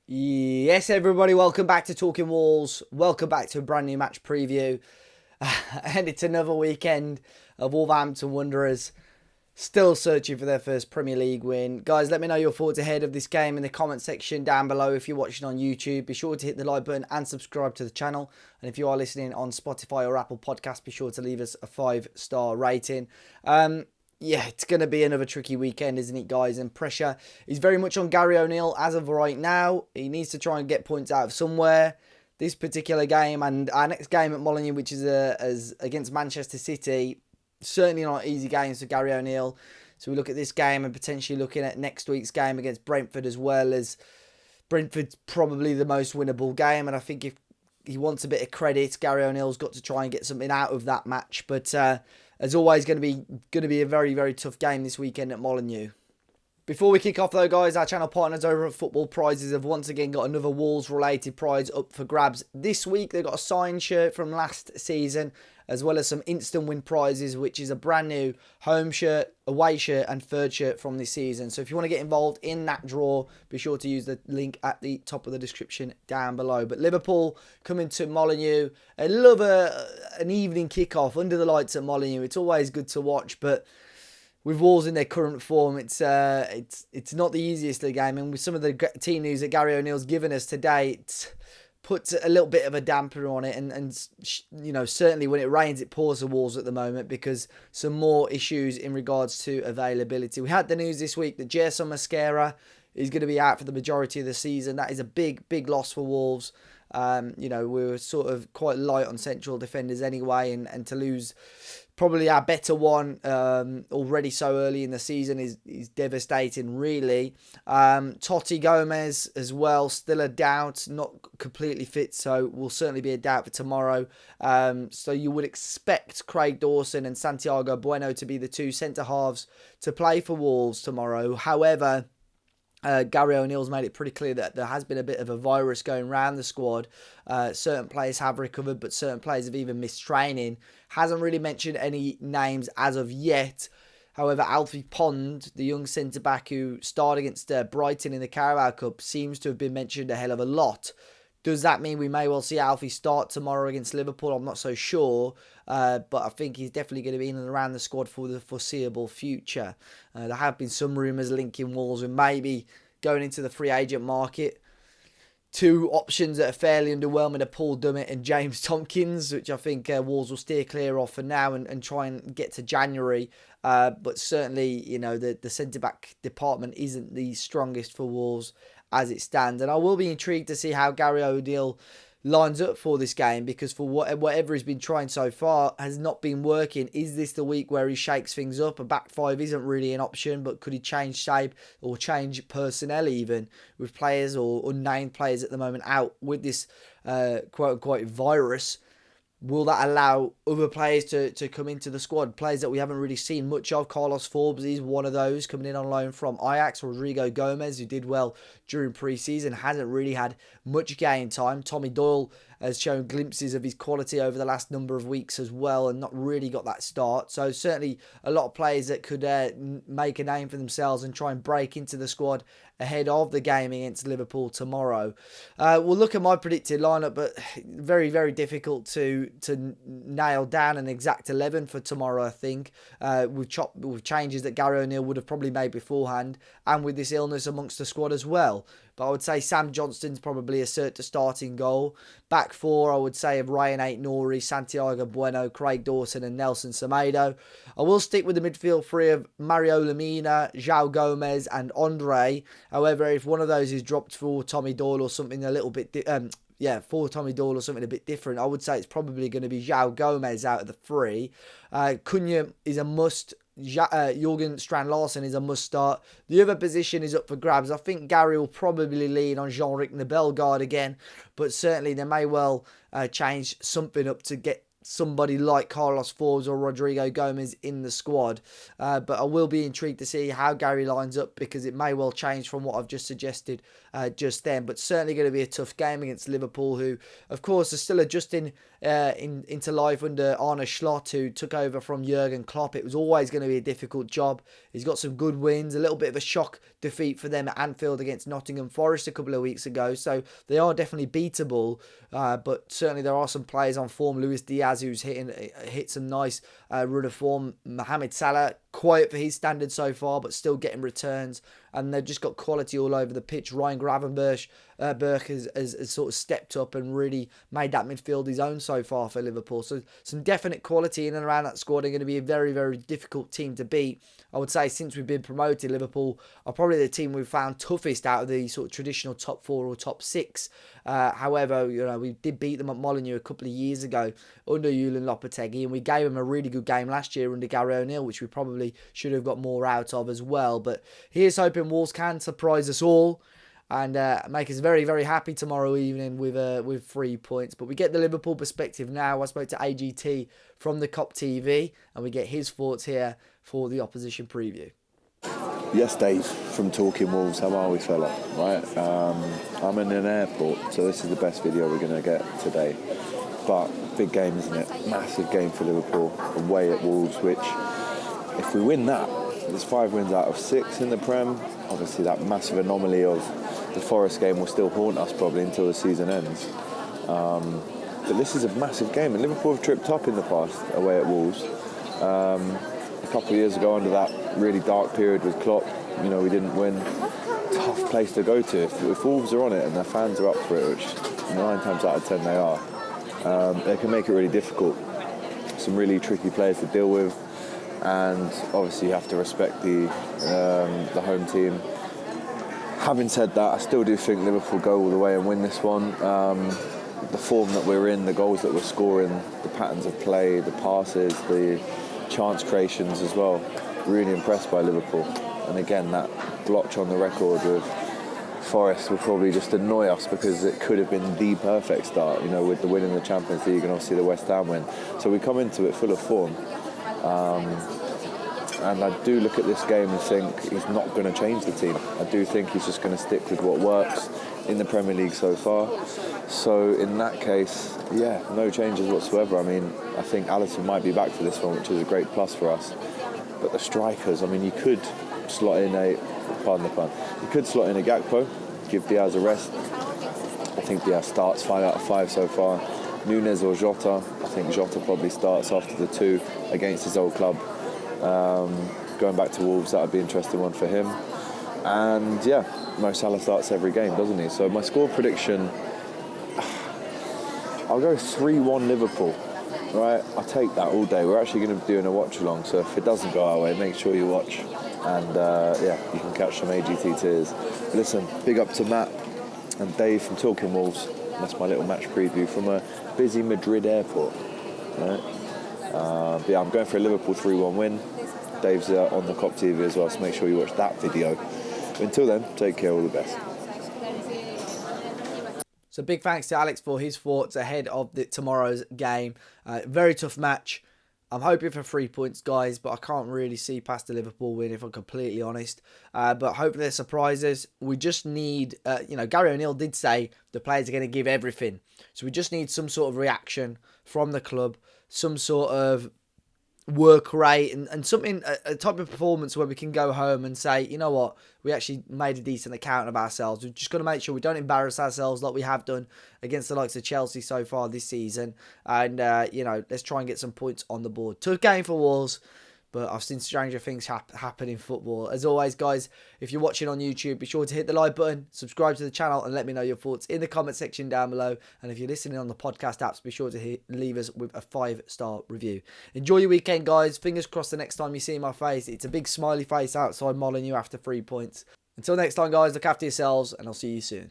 Yes, everybody, welcome back to Talking Walls. Welcome back to a brand new match preview. And it's another weekend of Wolverhampton Wanderers still searching for their first Premier League win. Guys, let me know your thoughts ahead of this game in the comment section down below. If you're watching on YouTube, be sure to hit the like button and subscribe to the channel. And if you are listening on Spotify or Apple Podcasts, be sure to leave us a 5-star rating. Yeah, it's going to be another tricky weekend, isn't it, guys? And pressure is very much on Gary O'Neill as of right now. He needs to try and get points out of somewhere. This particular game and our next game at Molineux, which is as against Manchester City, certainly not easy games for Gary O'Neill. So we look at this game and potentially looking at next week's game against Brentford, as well as Brentford's probably the most winnable game. And I think if he wants a bit of credit, Gary O'Neill's got to try and get something out of that match. But as always, going to be a very, very tough game this weekend at Molineux. Before we kick off though, guys, our channel partners over at Football Prizes have once again got another Wolves related prize up for grabs. This week they've got a signed shirt from last season, as well as some instant win prizes, which is a brand new home shirt, away shirt and third shirt from this season. So if you want to get involved in that draw, be sure to use the link at the top of the description down below. But Liverpool coming to Molineux. I love an evening kickoff under the lights at Molineux. It's always good to watch, but with Wolves in their current form, it's not the easiest of the game. And with some of the team news that Gary O'Neill's given us today, it puts a little bit of a damper on it. And you know, certainly when it rains, it pours the Wolves at the moment, because some more issues in regards to availability. We had the news this week that Gerson Mosquera is going to be out for the majority of the season. That is a big, big loss for Wolves. You know, we were sort of quite light on central defenders anyway, and to lose probably our better one already so early in the season is devastating, really. Totti Gomez as well, still a doubt, not completely fit, so will certainly be a doubt for tomorrow. So you would expect Craig Dawson and Santiago Bueno to be the two centre-halves to play for Wolves tomorrow. However, Gary O'Neill's made it pretty clear that there has been a bit of a virus going around the squad. Certain players have recovered, but certain players have even missed training. Hasn't really mentioned any names as of yet. However, Alfie Pond, the young centre-back who starred against Brighton in the Carabao Cup, seems to have been mentioned a hell of a lot. Does that mean we may well see Alfie start tomorrow against Liverpool? I'm not so sure, but I think he's definitely going to be in and around the squad for the foreseeable future. There have been some rumours linking Wolves with maybe going into the free agent market. Two options that are fairly underwhelming are Paul Dummett and James Tompkins, which I think Wolves will steer clear of for now and try and get to January. But certainly, you know, the centre-back department isn't the strongest for Wolves as it stands. And I will be intrigued to see how Gary O'Neill lines up for this game, because for whatever he's been trying so far has not been working. Is this the week where he shakes things up? A back five isn't really an option, but could he change shape or change personnel even with players or unnamed players at the moment out with this quote-unquote virus? Will that allow other players to come into the squad? Players that we haven't really seen much of. Carlos Forbes is one of those coming in on loan from Ajax. Rodrigo Gomez, who did well during pre-season, hasn't really had much game time. Tommy Doyle has shown glimpses of his quality over the last number of weeks as well, and not really got that start. So certainly a lot of players that could make a name for themselves and try and break into the squad ahead of the game against Liverpool tomorrow. We'll look at my predicted lineup, but very, very difficult to nail down an exact 11 for tomorrow, I think, with changes that Gary O'Neill would have probably made beforehand, and with this illness amongst the squad as well. But I would say Sam Johnston's probably a cert to starting goal. Back four, I would say, of Ryan Ait-Nouri, Santiago Bueno, Craig Dawson and Nelson Semedo. I will stick with the midfield three of Mario Lemina, João Gomez and Andre. However, if one of those is dropped for Tommy Doyle or something a little bit... for Tommy Doyle or something a bit different, I would say it's probably going to be João Gomez out of the three. Cunha is a must. Jurgen Strand-Larsen is a must start. The other position is up for grabs. I think Gary will probably lean on Jean-Ric Nabelgard again, but certainly they may well change something up to get somebody like Carlos Forbes or Rodrigo Gomez in the squad. But I will be intrigued to see how Gary lines up, because it may well change from what I've just suggested just then. But certainly going to be a tough game against Liverpool, who, of course, are still adjusting into life under Arne Slot, who took over from Jurgen Klopp. It was always going to be a difficult job. He's got some good wins, a little bit of a shock defeat for them at Anfield against Nottingham Forest a couple of weeks ago. So they are definitely beatable, but certainly there are some players on form. Luis Diaz, who's hit some nice run of form. Mohamed Salah, quiet for his standards so far, but still getting returns. And they've just got quality all over the pitch. Ryan Gravenberch has sort of stepped up and really made that midfield his own so far for Liverpool. So some definite quality in and around that squad. Are going to be a very, very difficult team to beat. I would say since we've been promoted, Liverpool are probably the team we've found toughest out of the sort of traditional top 4 or top 6. However, we did beat them at Molineux a couple of years ago under Julian Lopetegui, and we gave them a really good game last year under Gary O'Neill, which we probably should have got more out of as well. But here's hoping Wolves can surprise us all and make us very, very happy tomorrow evening with 3 points. But we get the Liverpool perspective now. I spoke to AGT from the COP TV, and we get his thoughts here for the opposition preview. Yes, Dave from Talking Wolves. How are we, fella? Right, I'm in an airport, so this is the best video we're going to get today. But big game, isn't it? Massive game for Liverpool away at Wolves, which, if we win that, there's 5 wins out of 6 in the Prem. Obviously, that massive anomaly of the Forest game will still haunt us probably until the season ends. But this is a massive game, and Liverpool have tripped up in the past away at Wolves. A couple of years ago, under that really dark period with Klopp, we didn't win. Tough place to go to. If Wolves are on it and their fans are up for it, which 9 times out of 10 they are, they can make it really difficult. Some really tricky players to deal with, and obviously you have to respect the home team. Having said that, I still do think Liverpool go all the way and win this one. The form that we're in, the goals that we're scoring, the patterns of play, the passes, the chance creations as well. Really impressed by Liverpool. And again, that blotch on the record with Forest will probably just annoy us because it could have been the perfect start, with the win in the Champions League and obviously the West Ham win. So we come into it full of form. And I do look at this game and think he's not going to change the team. I do think he's just going to stick with what works in the Premier League so far. So in that case, no changes whatsoever. I mean, I think Alisson might be back for this one, which is a great plus for us. But the strikers, you could slot in pardon the pun, you could slot in a Gakpo, give Diaz a rest. I think Diaz starts 5 out of 5 so far. Nunez or Jota, I think Jota probably starts after the 2 against his old club. Going back to Wolves, that would be an interesting one for him. And Mo Salah starts every game, doesn't he? So my score prediction, I'll go 3-1 Liverpool. Right, I'll take that all day. We're actually going to be doing a watch along, so if it doesn't go our way, make sure you watch. And you can catch some AGT tears. Listen, big up to Matt and Dave from Talking Wolves. That's my little match preview from a busy Madrid airport. Right? I'm going for a Liverpool 3-1 win. Dave's on the COP TV as well, so make sure you watch that video. Until then, take care, all the best. So big thanks to Alex for his thoughts ahead of tomorrow's game. Very tough match. I'm hoping for 3 points, guys, but I can't really see past the Liverpool win if I'm completely honest. But hopefully they're surprises. We just need, Gary O'Neill did say the players are going to give everything. So we just need some sort of reaction from the club, some sort of work rate and something, a type of performance where we can go home and say, you know what, we actually made a decent account of ourselves. We've just got to make sure we don't embarrass ourselves like we have done against the likes of Chelsea so far this season. And, let's try and get some points on the board. Tough game for Wolves, but I've seen stranger things happen in football. As always, guys, if you're watching on YouTube, be sure to hit the like button, subscribe to the channel, and let me know your thoughts in the comment section down below. And if you're listening on the podcast apps, be sure to leave us with a 5-star review. Enjoy your weekend, guys. Fingers crossed the next time you see my face, it's a big smiley face outside Molineux after 3 points. Until next time, guys, look after yourselves, and I'll see you soon.